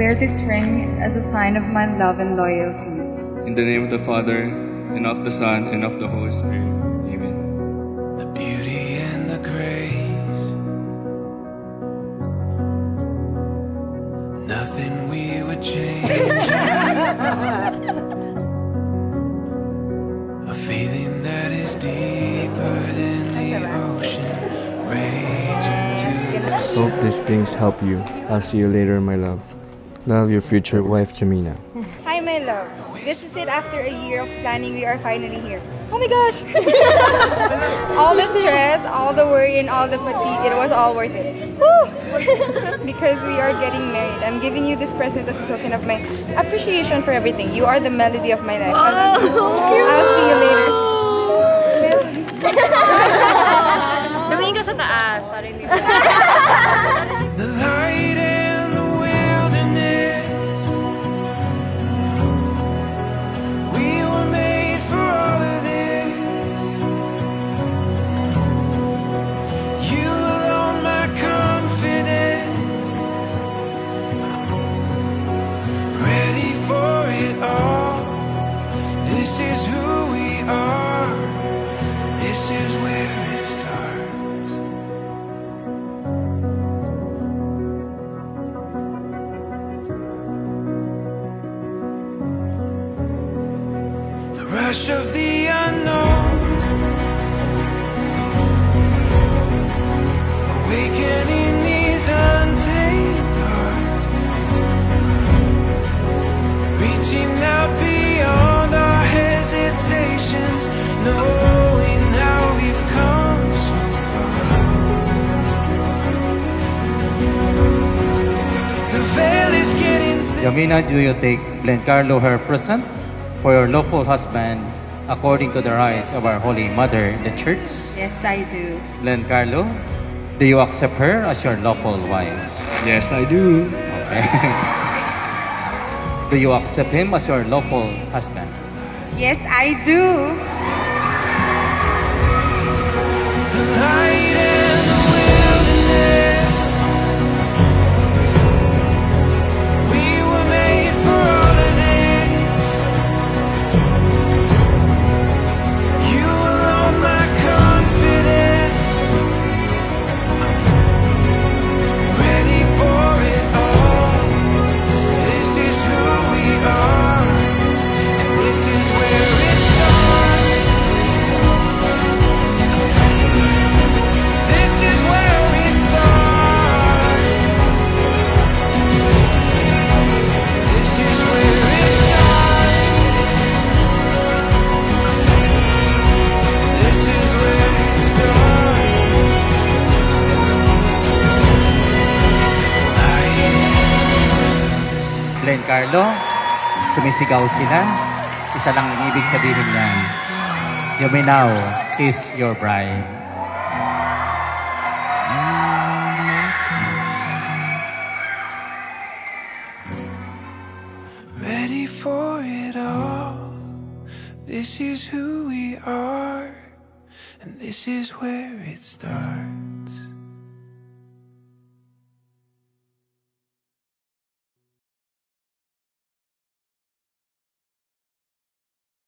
wear this ring as a sign of my love and loyalty. In the name of the Father, and of the Son, and of the Holy Spirit. Amen. The beauty and the grace, nothing we would change. A feeling that is deeper than the ocean, raging to the sea. Hope these things help you. I'll see you later, my love. Love, your future wife, Jamina. Hi, my love. This is it. After a year of planning, we are finally here. Oh my gosh! All the stress, all the worry, and all the fatigue, it was all worth it. Woo! Because we are getting married. I'm giving you this present as a token of my appreciation for everything. You are the melody of my life. I'll see you later. Tumingin ka sa taas. Sorry, The light and the wilderness, we were made for all of this. You alone my confidence, ready for it all. This is who we are. This is where it starts. The rush of the unknown, awakening these untamed hearts, reaching out beyond our hesitations, knowing how we've come so far. The veil is getting thin. Jamina, do you take Giancarlo her present for your lawful husband according to the rites of our Holy Mother, the Church? Yes, I do. Giancarlo, do you accept her as your lawful wife? Yes, I do. Okay. Do you accept him as your lawful husband? Yes, I do. The light and the wilderness, we were made for all of this. You alone my confidence, ready for it all. This is who we are, and this is where it starts. This is where it starts. This is where it starts. This is where it starts. Giancarlo, sumisigaw sila. Isa lang ang ibig sabihin niyan. Jamina is your bride. Ready for it all. This is who we are, and this is where it starts.